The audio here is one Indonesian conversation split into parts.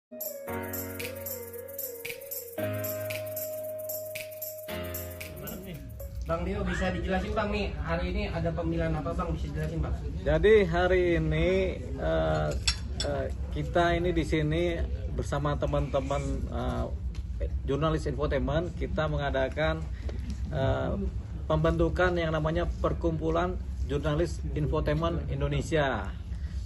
Bang Dio, bisa dijelasin Bang nih, hari ini ada pemilihan apa Bang, bisa dijelasin Bang? Jadi hari ini kita ini di sini bersama teman-teman jurnalis infotainment, kita mengadakan pembentukan yang namanya Perkumpulan Jurnalis Infotainment Indonesia.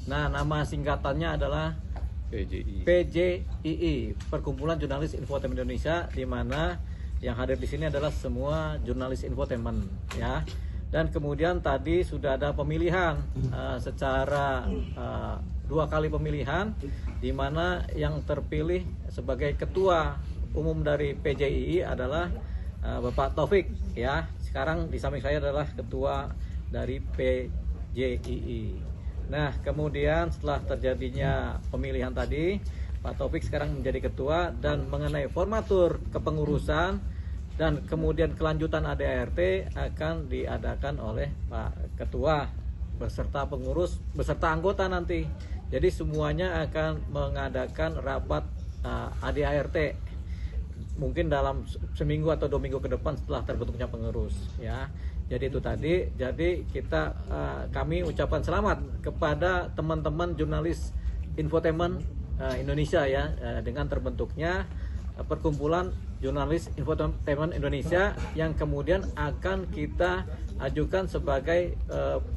Nah, nama singkatannya adalah PJII, Perkumpulan Jurnalis Infotainment Indonesia, di mana yang hadir di sini adalah semua jurnalis infotainment, ya. Dan kemudian tadi sudah ada pemilihan secara 2 kali pemilihan, di mana yang terpilih sebagai ketua umum dari PJII adalah Bapak Taufik, ya. Sekarang di samping saya adalah ketua dari PJII. Nah, kemudian setelah terjadinya pemilihan tadi, Pak Taufik sekarang menjadi ketua, dan mengenai formatur kepengurusan dan kemudian kelanjutan ADART akan diadakan oleh Pak Ketua beserta pengurus beserta anggota nanti. Jadi semuanya akan mengadakan rapat ADART mungkin dalam seminggu atau 2 minggu ke depan setelah terbentuknya pengurus, ya. Jadi itu tadi. Jadi kami ucapkan selamat kepada teman-teman jurnalis infotainment Indonesia, ya, dengan terbentuknya Perkumpulan Jurnalis Infotainment Indonesia, yang kemudian akan kita ajukan sebagai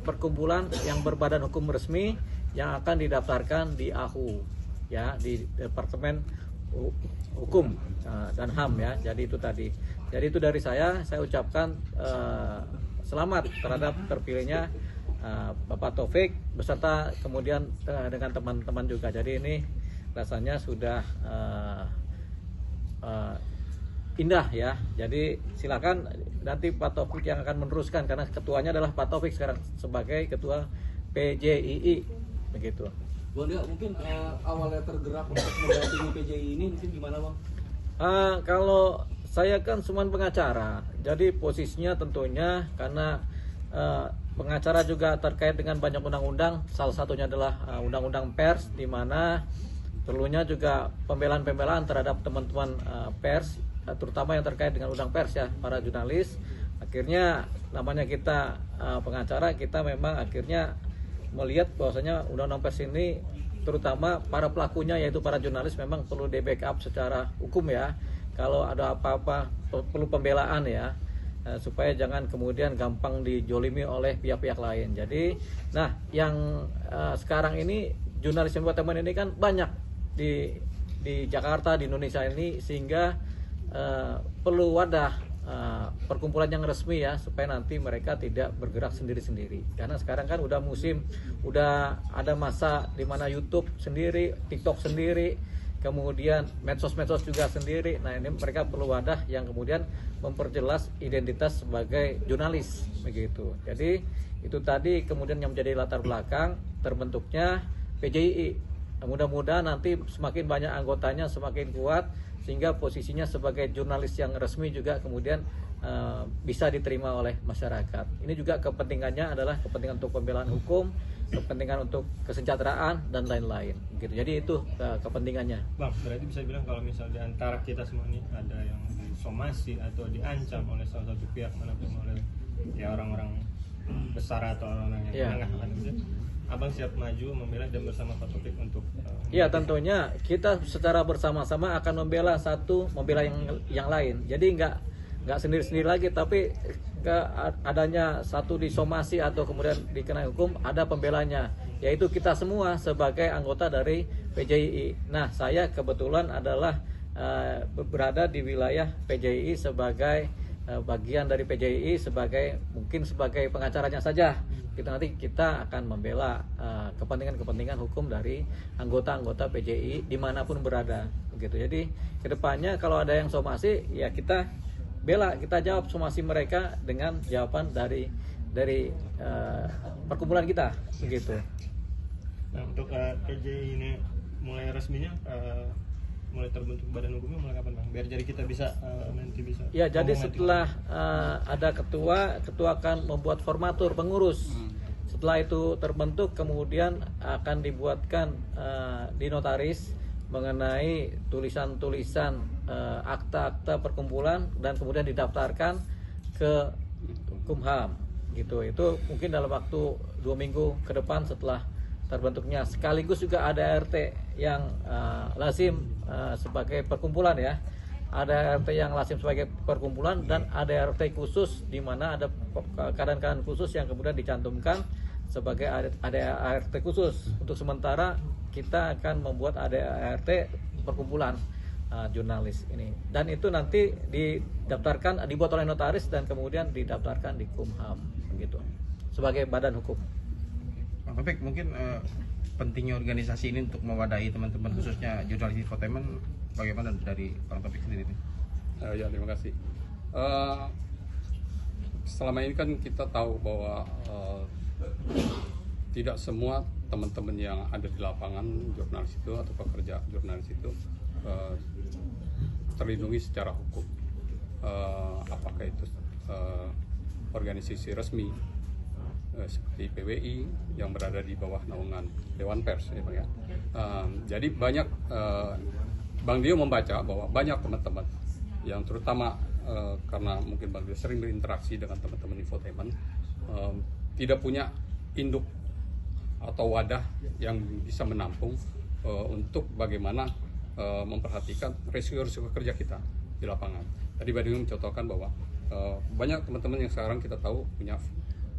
perkumpulan yang berbadan hukum resmi yang akan didaftarkan di AHU, ya, di Departemen Hukum dan HAM, ya. Jadi itu tadi. Jadi itu dari saya ucapkan selamat terhadap terpilihnya Bapak Taufik beserta kemudian dengan teman-teman juga. Jadi ini rasanya sudah indah, ya. Jadi silakan nanti Pak Taufik yang akan meneruskan, karena ketuanya adalah Pak Taufik sekarang sebagai ketua PJII, begitu. Bang Dio, mungkin awalnya tergerak untuk mendampingi PJII ini mungkin gimana Bang? Kalau saya kan cuma pengacara, jadi posisinya tentunya karena pengacara juga terkait dengan banyak undang-undang, salah satunya adalah undang-undang pers, di mana perlunya juga pembelaan-pembelaan terhadap teman-teman pers, terutama yang terkait dengan undang pers, ya, para jurnalis. Akhirnya namanya kita pengacara, kita memang akhirnya melihat bahwasanya undang-undang pers ini, terutama para pelakunya yaitu para jurnalis, memang perlu di backup secara hukum, ya. Kalau ada apa-apa perlu pembelaan, ya, supaya jangan kemudian gampang dijolimi oleh pihak-pihak lain. Jadi, nah, yang sekarang ini jurnalis infotainment ini kan banyak di Jakarta, di Indonesia ini, sehingga perlu wadah perkumpulan yang resmi, ya, supaya nanti mereka tidak bergerak sendiri-sendiri. Karena sekarang kan udah musim, udah ada masa di mana YouTube sendiri, TikTok sendiri, kemudian medsos-medsos juga sendiri. Nah, ini mereka perlu wadah yang kemudian memperjelas identitas sebagai jurnalis, begitu. Jadi itu tadi kemudian yang menjadi latar belakang terbentuknya PJII. Mudah-mudahan nanti semakin banyak anggotanya, semakin kuat, sehingga posisinya sebagai jurnalis yang resmi juga kemudian bisa diterima oleh masyarakat. Ini juga kepentingannya adalah kepentingan untuk pembelaan hukum, kepentingan untuk kesejahteraan, dan lain-lain, gitu. Jadi itu kepentingannya. Bang, berarti bisa bilang kalau misal di antara kita semua ini ada yang disomasi atau diancam oleh salah satu pihak manapun, oleh ya orang-orang besar atau orang-orang yang menengah, kan gitu, Abang siap maju membela dan bersama Pak Taufik untuk ya, tentunya kita secara bersama-sama akan membela yang lain. Jadi nggak sendiri-sendiri lagi, tapi adanya satu disomasi atau kemudian dikenai hukum, ada pembelanya, yaitu kita semua sebagai anggota dari PJII. Nah, saya kebetulan adalah berada di wilayah PJII sebagai bagian dari PJII, mungkin sebagai pengacaranya saja. Nanti kita akan membela kepentingan-kepentingan hukum dari anggota-anggota PJII dimanapun berada, begitu. Jadi kedepannya kalau ada yang somasi, ya kita bela, kita jawab somasi mereka dengan jawaban dari perkumpulan kita, begitu. Nah, untuk PJII ini mulai resminya mulai terbentuk badan hukumnya mulai kapan Bang? Biar jadi kita bisa nanti bisa. Ya, jadi setelah ada ketua akan membuat formatur pengurus. Setelah itu terbentuk, kemudian akan dibuatkan di notaris mengenai tulisan-tulisan akta-akta perkumpulan dan kemudian didaftarkan ke Kumham gitu. Itu mungkin dalam waktu 2 minggu ke depan setelah terbentuknya. Sekaligus juga ada RT yang lazim sebagai perkumpulan ya. Ada RT yang lazim sebagai perkumpulan dan ada RT khusus di mana ada keadaan-keadaan khusus yang kemudian dicantumkan sebagai ART khusus. Untuk sementara kita akan membuat ART perkumpulan jurnalis ini, dan itu nanti didaftarkan, dibuat oleh notaris dan kemudian didaftarkan di Kumham begitu sebagai badan hukum. Bang Taufik, mungkin pentingnya organisasi ini untuk mewadahi teman-teman khususnya jurnalis infotainment, bagaimana dari Bang Taufik sendiri? Ya, terima kasih. Selama ini kan kita tahu bahwa tidak semua teman-teman yang ada di lapangan jurnalis itu atau pekerja jurnalis itu terlindungi secara hukum. Apakah itu organisasi resmi seperti PWI yang berada di bawah naungan Dewan Pers, ya Bang ya. Jadi banyak Bang Dio membaca bahwa banyak teman-teman yang terutama karena mungkin Bang Dio sering berinteraksi dengan teman-teman infotainment, tidak punya induk atau wadah yang bisa menampung untuk bagaimana memperhatikan risiko-risiko kerja kita di lapangan. Tadi Bang Dio mencontohkan bahwa banyak teman-teman yang sekarang kita tahu punya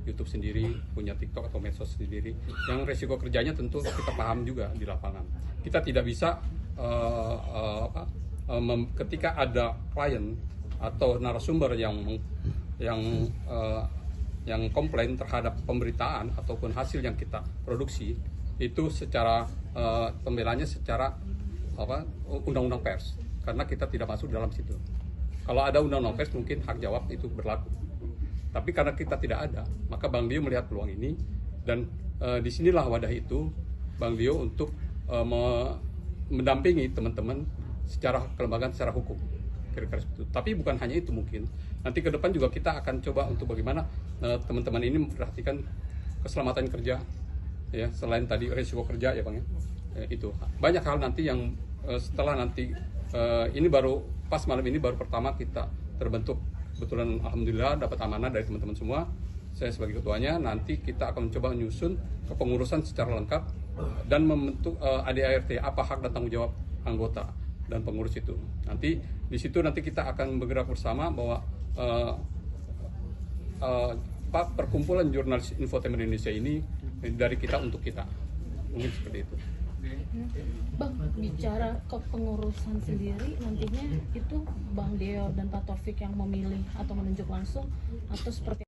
YouTube sendiri, punya TikTok atau medsos sendiri, yang risiko kerjanya tentu kita paham juga di lapangan. Kita tidak bisa ketika ada klien atau narasumber yang komplain terhadap pemberitaan ataupun hasil yang kita produksi, itu secara pembelaannya secara undang-undang pers, karena kita tidak masuk dalam situ. Kalau ada undang-undang pers mungkin hak jawab itu berlaku, tapi karena kita tidak ada, maka Bang Dio melihat peluang ini, dan disinilah wadah itu Bang Dio untuk mendampingi teman-teman secara kelembagaan, secara hukum, kira-kira seperti itu. Tapi bukan hanya itu, mungkin nanti ke depan juga kita akan coba untuk bagaimana teman-teman ini memperhatikan keselamatan kerja, ya, selain tadi risiko kerja ya Bang ya. Itu banyak hal nanti yang setelah nanti ini baru pas malam ini baru pertama kita terbentuk, kebetulan alhamdulillah dapat amanah dari teman-teman semua, saya sebagai ketuanya. Nanti kita akan mencoba menyusun kepengurusan secara lengkap dan membentuk ADART, apa hak dan tanggung jawab anggota dan pengurus itu. Nanti di situ nanti kita akan bergerak bersama bahwa perkumpulan jurnalis infotainment Indonesia ini dari kita untuk kita, mungkin seperti itu. Bang, bicara kepengurusan sendiri nantinya itu Bang Deo dan Pak Taufik yang memilih atau menunjuk langsung atau seperti